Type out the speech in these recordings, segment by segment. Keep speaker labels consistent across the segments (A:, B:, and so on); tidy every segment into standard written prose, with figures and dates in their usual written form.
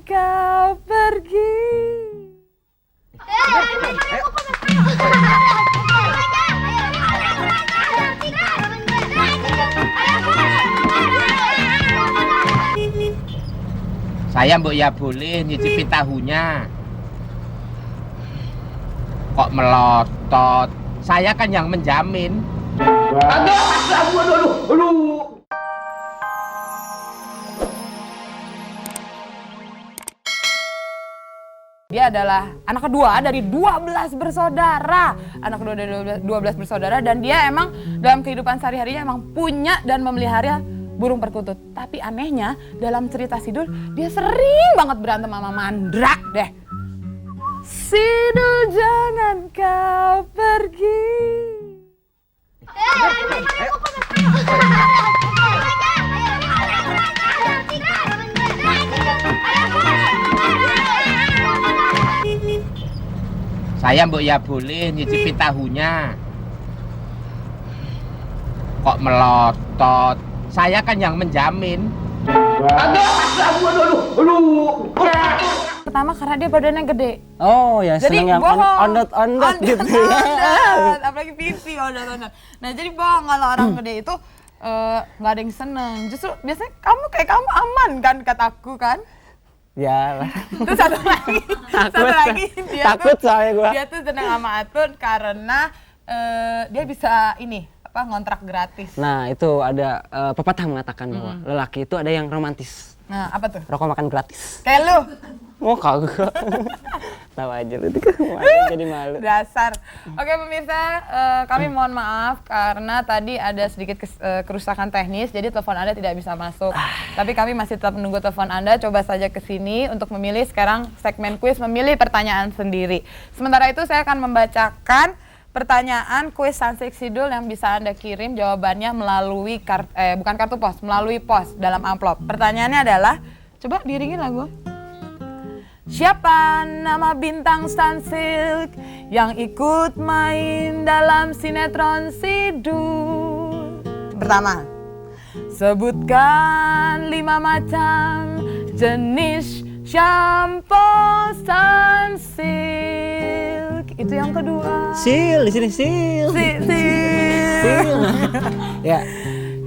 A: kau pergi.
B: Saya mbok ya boleh nyicipi tahunya. Kok melotot? Saya kan yang menjamin. Aduh.
A: Dia adalah anak kedua dari 12 bersaudara. Anak kedua dari 12 bersaudara dan dia emang dalam kehidupan sehari-harinya emang punya dan memelihara burung perkutut. Tapi anehnya dalam cerita Sidul dia sering banget berantem sama Mandra deh. Sidul jangan kau pergi.
B: Saya mbok ya boleh nyicipi tahunya. Kok melotot? Saya kan yang menjamin. Aduh.
A: Pertama karena dia badannya gede.
C: Oh ya,
A: Jadi
C: seneng yang ondot-ondot gitu ya.
A: Ondot, apalagi pipi ondot-ondot. Nah jadi bohong kalau orang gede itu nggak ada yang seneng. Justru biasanya kayak kamu aman kan kataku kan.
C: Ya lah.
A: Terus satu lagi
C: Takut soalnya gua.
A: Dia tuh seneng sama Atun karena dia bisa ngontrak gratis.
C: Nah itu ada pepatah mengatakan bahwa lelaki itu ada yang romantis.
A: Nah apa tuh?
C: Rokok makan gratis.
A: Kayak lu.
C: Oh kagak. Tahu aja lu jadi malu.
A: Dasar. Oke pemirsa, kami mohon maaf karena tadi ada sedikit kerusakan teknis, jadi telepon Anda tidak bisa masuk. Tapi kami masih tetap menunggu telepon Anda. Coba saja ke sini untuk memilih sekarang segmen kuis, memilih pertanyaan sendiri. Sementara itu saya akan membacakan pertanyaan kuis Sansik Sidul yang bisa Anda kirim jawabannya melalui bukan kartu pos, melalui pos dalam amplop. Pertanyaannya adalah, coba diiringin lagu. Siapa nama bintang Sansilk yang ikut main dalam sinetron Sidul? Pertama, sebutkan 5 macam jenis shampoo Sunsilk. Itu yang kedua.
C: Sil di sini sil. Sil. Ya.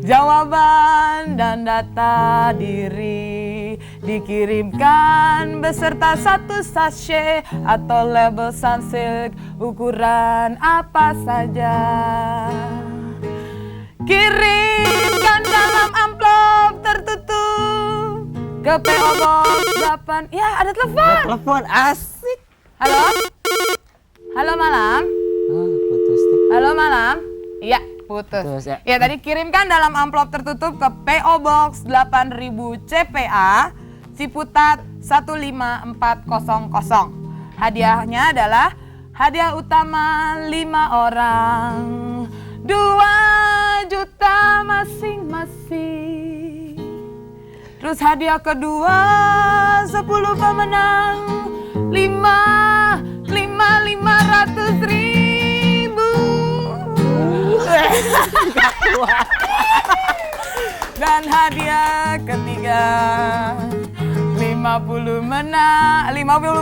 A: Jawaban dan data diri dikirimkan beserta 1 sachet atau label Sunsilk ukuran apa saja. Kirimkan dalam amplop tertutup ke PO Box 8. Ya, ada telepon.
C: Telepon asik.
A: Halo? Halo malam?
C: Putus nih.
A: Halo malam? Iya. Putus. Ya tadi kirimkan dalam amplop tertutup ke PO Box 8000 CPA Ciputat 15400. Hadiahnya adalah hadiah utama 5 orang 2 juta masing-masing. Terus hadiah kedua 10 pemenang 500.000. Dan hadiah ketiga 50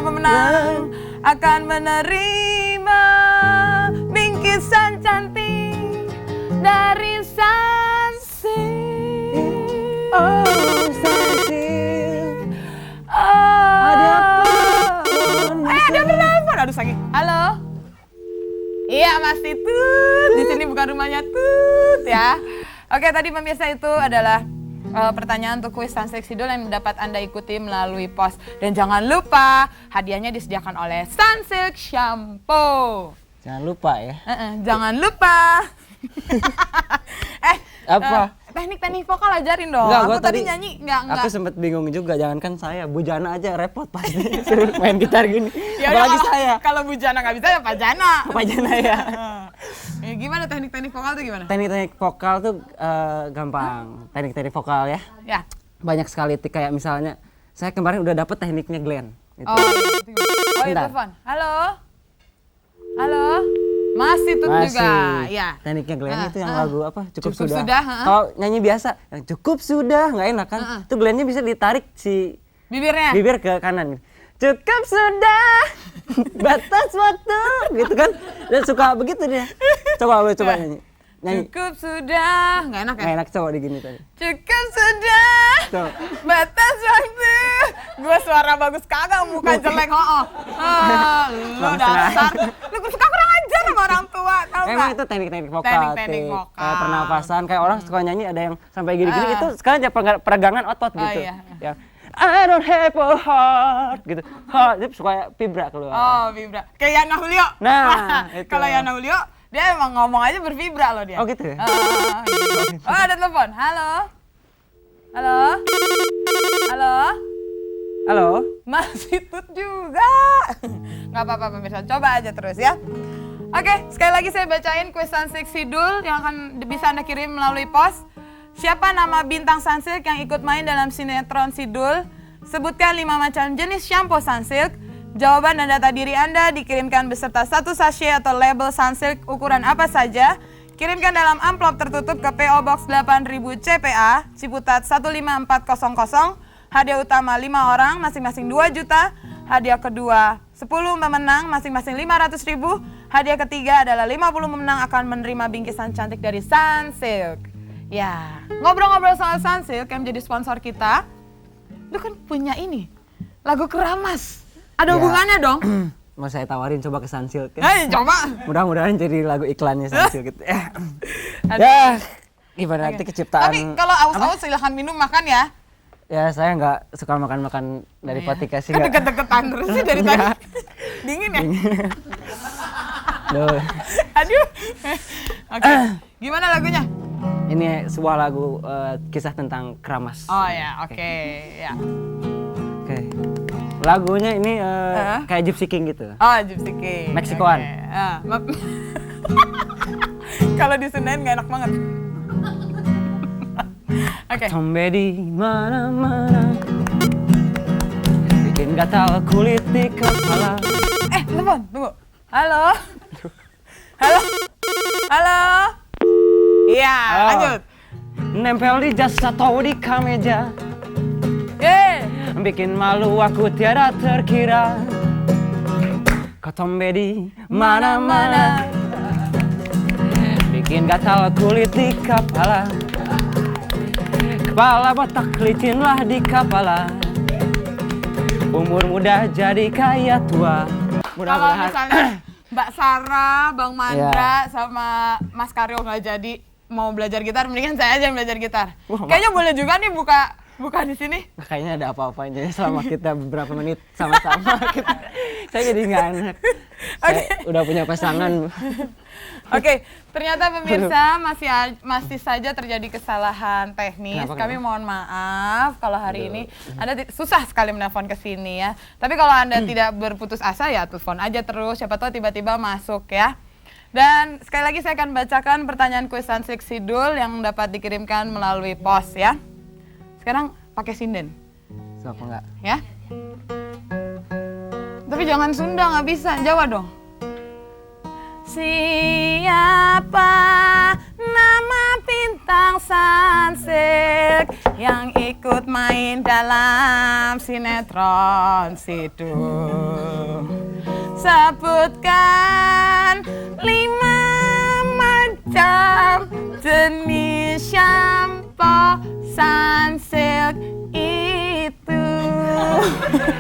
A: pemenang akan menerima bingkisan cantik dari Sunsilk.
C: Oh, Sunsilk.
A: Ada telepon. Aduh sakit. Halo. Iya Mas Tut, di sini bukan rumahnya Tut ya. Oke tadi pemirsa itu adalah pertanyaan untuk kuis Sansik Sidul yang dapat Anda ikuti melalui pos. Dan jangan lupa hadiahnya disediakan oleh Sunsilk Shampoo.
C: Jangan lupa ya.
A: Jangan lupa.
C: Apa?
A: Teknik vokal ajarin dong.
C: Enggak,
A: aku
C: gua
A: tadi nyanyi enggak.
C: Aku sempet bingung juga, jangankan saya, Bujana aja repot pasti suruh main gitar gini.
A: Ya
C: apalagi
A: kalau,
C: saya.
A: Kalau Bujana nggak bisa ya Pak Jana.
C: Pak Jana ya.
A: Ya gimana teknik vokal tuh gimana?
C: Teknik vokal tuh gampang. Teknik vokal ya.
A: Ya.
C: Banyak sekali kayak misalnya saya kemarin udah dapet tekniknya Glenn. Gitu.
A: Oh iya, telepon. Halo. Halo. Masih Tut juga. Ya.
C: Tekniknya Glenn itu yang lagu apa? Cukup sudah.
A: Sudah.
C: Kalau nyanyi biasa, yang cukup sudah nggak enak kan? Itu Glennnya bisa ditarik si
A: Bibirnya?
C: Bibir ke kanan. Cukup sudah, batas waktu, gitu kan. Dan suka begitu dia. Coba nyanyi.
A: Cukup sudah, nggak enak ya?
C: Nggak enak, coba digini tadi.
A: Cukup sudah,
C: Coba.
A: batas waktu. Gue suara bagus kagak, muka jelek, lu dasar. Lu suka kurang ajar sama orang tua, tau nggak?
C: Emang itu teknik-teknik vokal.
A: Teknik vokal.
C: Kayak pernapasan, kayak orang suka nyanyi ada yang sampai gini-gini, itu sekarang aja peregangan otot gitu.
A: Iya.
C: Yang I don't have a heart gitu. Heart, itu suka vibra keluar.
A: Oh, vibra. Kayak Yana Julio.
C: Nah, itu.
A: Kalau Yana Julio, dia emang ngomong aja bervibra loh dia.
C: Oh gitu ya?
A: Gitu. Oh, ada telepon. Halo? Halo? Halo?
C: Halo?
A: Masih tut juga. Nggak apa-apa pemirsa, coba aja terus ya. Oke, sekali lagi saya bacain kuis Sunsilk Sidul yang akan bisa Anda kirim melalui pos. Siapa nama bintang Sunsilk yang ikut main dalam sinetron Sidul? Sebutkan 5 macam jenis shampoo Sunsilk. Jawaban dan data diri Anda dikirimkan beserta 1 sachet atau label Sunsilk ukuran apa saja. Kirimkan dalam amplop tertutup ke PO Box 8000 CPA, Ciputat 15400. Hadiah utama 5 orang, masing-masing 2 juta. Hadiah kedua 10 pemenang, masing-masing 500.000. Hadiah ketiga adalah 50 pemenang akan menerima bingkisan cantik dari Sunsilk. Ya, ngobrol-ngobrol soal Sunsilk yang menjadi sponsor kita, lu kan punya ini, lagu Keramas. Ada hubungannya dong?
C: Mau saya tawarin coba ke Sunsilk ya.
A: Coba.
C: Mudah-mudahan jadi lagu iklannya Sunsilk gitu.
A: Aduh.
C: Ya, gimana nanti keciptaan.
A: Tapi kalau aus-aus silahkan minum, makan ya.
C: Ya saya nggak suka makan dari Patika sih.
A: Deket-deketan terus sih dari tadi. Dingin ya?
C: Duh.
A: Aduh. Oke, gimana lagunya?
C: Ini sebuah lagu kisah tentang keramas.
A: Oh ya, oke. Ya.
C: Oke. Lagunya ini kayak Gypsy King gitu.
A: Oh, Gypsy King.
C: Meksikoan.
A: Okay. Kalau disendain nggak enak banget. Oke.
C: Tombe di mana-mana, bikin gatal kulit di kepala.
A: Telepon, tunggu. Halo. Halo. Halo. Iya, lanjut.
C: Nempel di jas atau di kameja, bikin malu aku tiada terkira. Kau tombe di mana-mana, bikin gatal kulit di kepala. Kepala botak licinlah di kepala. Umur muda jadi kaya tua.
A: Kalau misalnya Mbak Sarah, Bang Mandra, sama Mas Karyo nggak jadi mau belajar gitar, mendingan saya aja yang belajar gitar. Kayaknya boleh juga nih buka di sini.
C: Kayaknya ada apa-apanya selama kita beberapa menit sama-sama. Saya jadi nggak enak. Saya udah punya pasangan.
A: Oke, ternyata pemirsa masih saja terjadi kesalahan teknis. Kami mohon maaf kalau hari ini Anda susah sekali menelpon ke sini ya. Tapi kalau Anda tidak berputus asa ya telepon aja terus, siapa tahu tiba-tiba masuk ya. Dan sekali lagi saya akan bacakan pertanyaan kuis Sunsilk Sidul yang dapat dikirimkan melalui pos ya. Sekarang pakai sinden.
C: Siapa enggak?
A: Ya. Tapi jangan Sunda, nggak bisa. Jawa dong. Siapa nama bintang Sunsilk yang ikut main dalam sinetron Sidul? Sebutkan 5 macam jenis shampoo Sunsilk itu.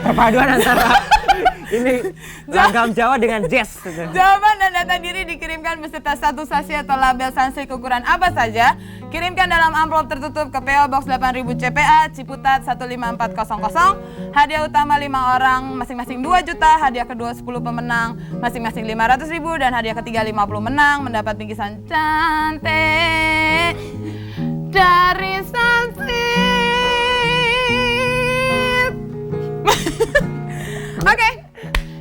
C: Perpaduan antara ini langgam Jawa dengan jazz.
A: Jawaban dan data diri dikirimkan beserta 1 sachet atau label Sunsilk ukuran apa saja. Kirimkan dalam amplop tertutup ke PO Box 8000 CPA, Ciputat 15400. Hadiah utama 5 orang, masing-masing 2 juta. Hadiah kedua 10 pemenang, masing-masing 500.000. Dan hadiah ketiga 50 menang mendapat bingkisan cantik dari Sunsilk. Oke,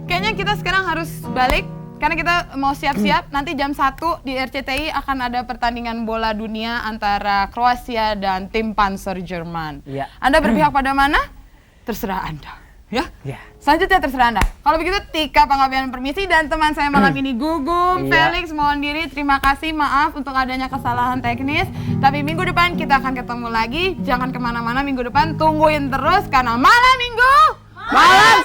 A: kayaknya kita sekarang harus balik karena kita mau siap-siap. Nanti jam 1 di RCTI akan ada pertandingan bola dunia antara Kroasia dan tim Panzer Jerman.
C: Ya.
A: Anda berpihak pada mana? Terserah Anda. Ya?
C: Ya.
A: Selanjutnya terserah Anda. Kalau begitu Tika Panggabean permisi dan teman saya malam ini Gugum,
C: Iya.
A: Felix mohon diri. Terima kasih, maaf untuk adanya kesalahan teknis. Tapi minggu depan kita akan ketemu lagi. Jangan kemana-mana minggu depan, tungguin terus karena malam minggu. Malam